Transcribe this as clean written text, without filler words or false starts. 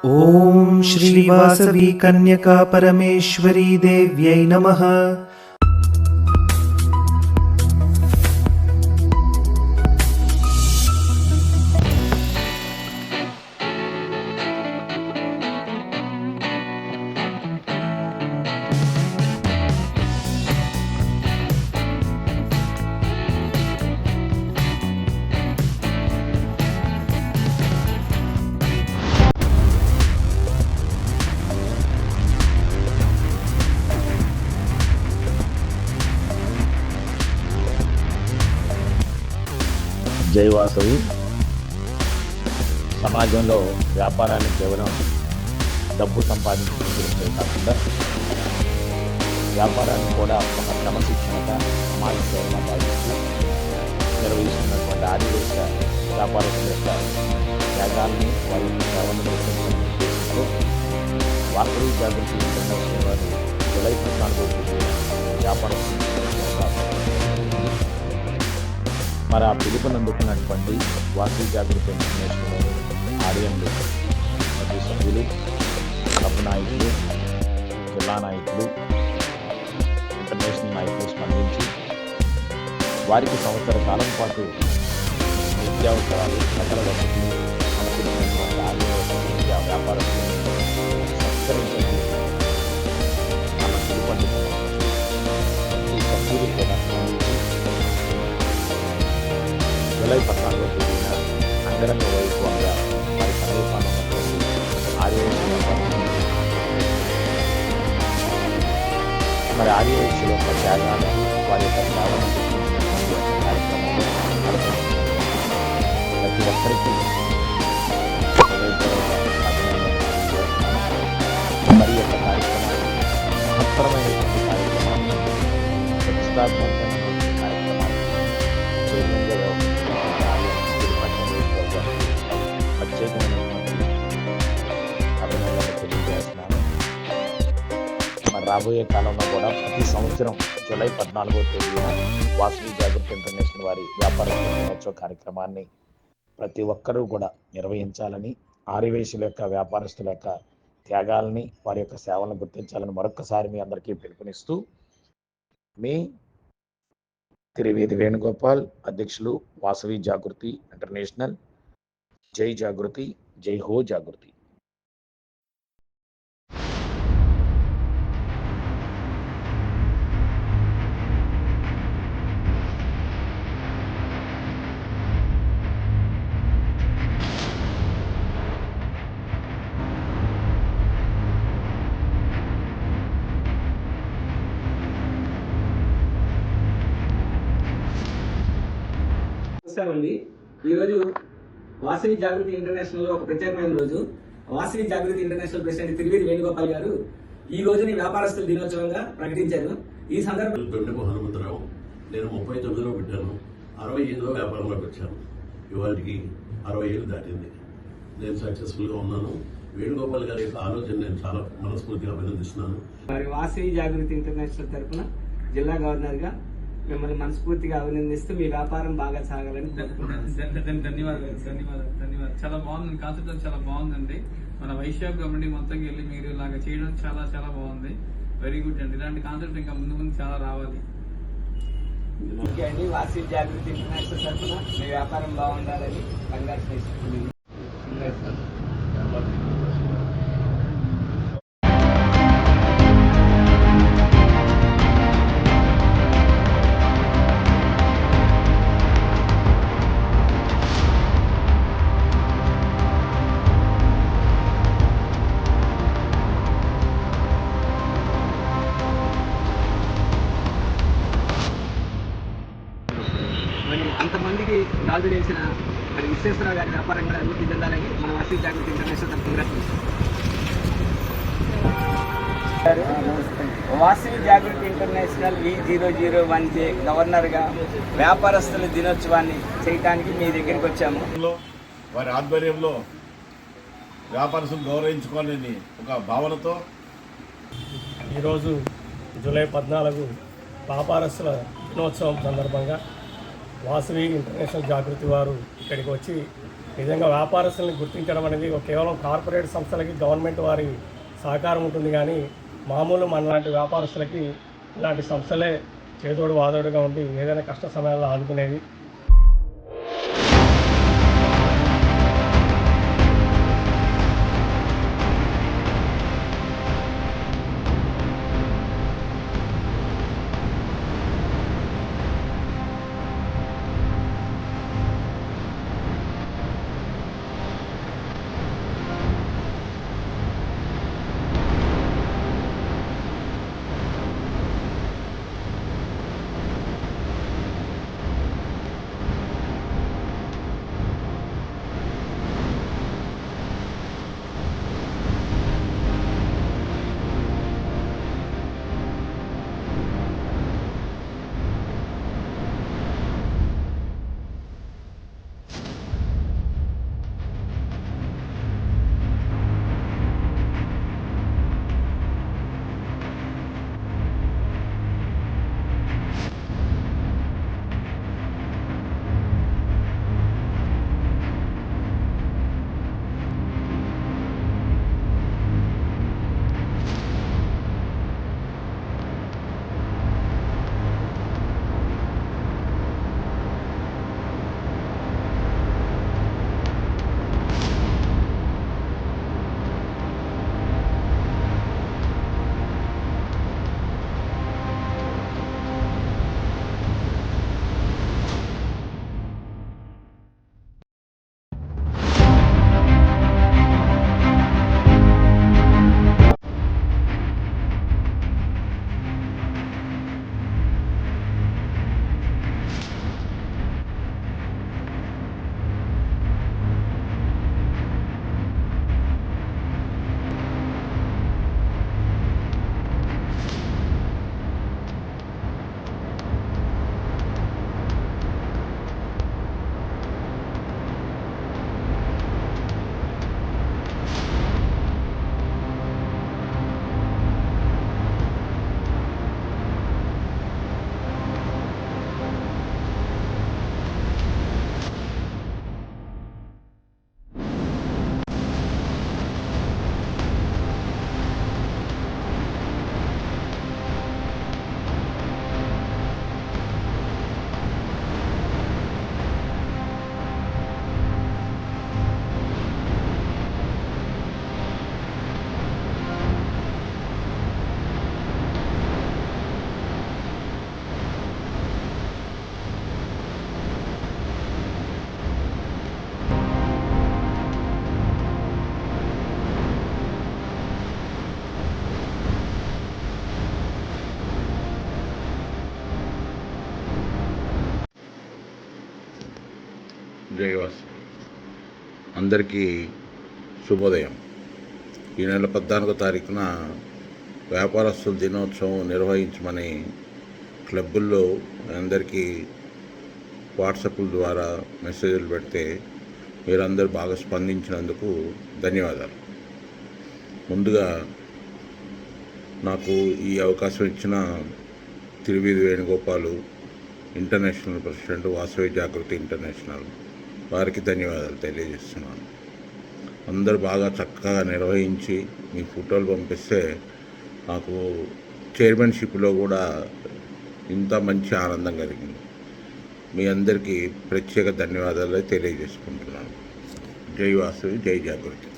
ओम श्री वासवी कन्यका परमेश्वरी देव्यै नमः। జై వాసవి సమాజంలో వ్యాపారాన్ని కేవలం డబ్బు సంపాదించే కాకుండా వ్యాపారాన్ని కూడా ఒక క్రమశిక్షణగా సమాజ సేవగా భావిస్తూ నిర్వహిస్తున్నటువంటి ఆదివేశ వ్యాపారస్తుల యొక్క త్యాగాల్ని వారి సేవలను గుర్తించడంతో వాసవి జాగృతి ఇంటర్నేషనల్ వారు జూలై 14 వ్యాపారస్తులు మరి ఆ పిలుపుని అందుకున్నటువంటి వాసవి జాగృతి ఇంటర్నేషనల్ ఆర్యంలు మరియు సభ్యులు క్లబ్ నాయకులు జిల్లా నాయకులు ఇంటర్నేషనల్ నాయకులు స్పందించి వారికి సంవత్సర కాలం పాటు నిత్యావసరాలు సకల వసతులు అనుకున్నటువంటి ఆర్య వ్యాపారస్తులు సత్కరించండి అన్న పిలుపు అందుకున్నారు. ఈ సభ్యులు కూడా జూలై 14 అంగరంగ వైభవంగా వారి సమీపంలో మరి ఆర్యవైశ్యుల యొక్క త్యాగాలు వారి యొక్క సేవలను కార్యక్రమంలో ప్రతి ఒక్కరికి మరి యొక్క కార్యక్రమాలు మహత్తరమైనటువంటి కార్యక్రమాలు ప్రతిష్టాత్మకమైనటువంటి కార్యక్రమాలు చైతన్య అభినందనలు తెలియజేస్తున్నాను. మరి రాబోయే కాలంలో కూడా ప్రతి సంవత్సరం జూలై 14 వాసవి జాగృతి ఇంటర్నేషనల్ వారి వ్యాపార దినోత్సవ కార్యక్రమాన్ని ప్రతి ఒక్కరూ కూడా నిర్వహించాలని, ఆర్యవేశుల యొక్క వ్యాపారస్తుల యొక్క త్యాగాలని వారి యొక్క సేవలను గుర్తించాలని మరొకసారి మీ అందరికీ పిలుపునిస్తూ మీ త్రివేది వేణుగోపాల్, అధ్యక్షులు వాసవి జాగృతి ఇంటర్నేషనల్. జై జాగృతి, జై హో జాగృతి. ఈరోజు వాసవి జాగృతి ఇంటర్నేషనల్ లో ఒక ప్రత్యేకమైన రోజు. వాసవి జాగృతి ఇంటర్నేషనల్ ప్రెసిడెంట్ త్రివేది వేణుగోపాల్ గారు ఈ రోజుని వ్యాపారస్తుల దినోత్సవంగా ప్రకటించారు. ఈ సందర్భంలో హనుమంతరావు, నేను 39లో పుట్టాను, 65లో వ్యాపారంలోకి వచ్చాను. ఇవాళకి 60 ఏళ్ళు దాటింది. నేను సక్సెస్ఫుల్గా ఉన్నాను. వేణుగోపాల్ గారి యొక్క ఆలోచన నేను చాలా మనస్ఫూర్తిగా అభినందిస్తున్నాను. మరి వాసవి జాగృతి ఇంటర్నేషనల్ తరఫున జిల్లా గవర్నర్ గా మిమ్మల్ని మనస్ఫూర్తిగా అభినందిస్తూ మీ వ్యాపారం బాగా సాగాలని ధన్యవాదాలు. చాలా బాగుంది, కాన్సెప్ట్ చాలా బాగుందండి. మన వైశ్య కమిటీ మొత్తం వెళ్ళి మీరు ఇలాగ చేయడం చాలా చాలా బాగుంది. వెరీ గుడ్ అండి. ఇలాంటి కాన్సెప్ట్ ఇంకా ముందు ముందు చాలా రావాలి. ఓకే అండి, వాసవి జాగృతి ఇంటర్నేషనల్ తరఫున మీ వ్యాపారం బాగుండాలని కంగ్రాచులేషన్స్. మరి అంతమందికి రాజు చేసిన మరి విశ్వేశ్వరరావు గారి వ్యాపారం కూడా అభివృద్ధి చెందాలని మన వాసవి జాగృతి ఇంటర్నేషనల్ వాసవి జాగృతి ఇంటర్నేషనల్ V001J గవర్నర్గా వ్యాపారస్తుల దినోత్సవాన్ని చేయడానికి మీ దగ్గరికి వచ్చాము. వారి ఆధ్వర్యంలో వ్యాపారస్తులు గౌరవించుకోవాలని ఒక భావనతో ఈరోజు జూలై 14 వ్యాపారస్తుల దినోత్సవం సందర్భంగా వాసవి ఇంటర్నేషనల్ జాగృతి వారు ఇక్కడికి వచ్చి నిజంగా వ్యాపారస్తుల్ని గుర్తించడం అనేది కేవలం కార్పొరేట్ సంస్థలకి గవర్నమెంట్ వారి సహకారం ఉంటుంది, కానీ మామూలు మనలాంటి వ్యాపారస్తులకి ఇలాంటి సంస్థలే చేదోడు వాదోడుగా ఉండి ఏదైనా కష్ట సమయాల్లో ఆదుకునేవి. జయవాస్ అందరికీ శుభోదయం. ఈ నెల 14వ తారీఖున వ్యాపారస్తుల దినోత్సవం నిర్వహించమని క్లబ్బుల్లో అందరికీ వాట్సాప్ల ద్వారా మెసేజ్లు పెడితే మీరందరూ బాగా స్పందించినందుకు ధన్యవాదాలు. ముందుగా నాకు ఈ అవకాశం ఇచ్చిన తిరువీధి వేణుగోపాలు ఇంటర్నేషనల్ ప్రెసిడెంట్, వాసవి జాగృతి ఇంటర్నేషనల్ వారికి ధన్యవాదాలు తెలియజేస్తున్నాను. అందరూ బాగా చక్కగా నిర్వహించి మీ ఫోటోలు పంపిస్తే నాకు చైర్మన్షిప్లో కూడా ఇంత మంచి ఆనందం కలిగింది. మీ అందరికీ ప్రత్యేక ధన్యవాదాలు తెలియజేసుకుంటున్నాను. జై వాసవి, జై జాగృతి.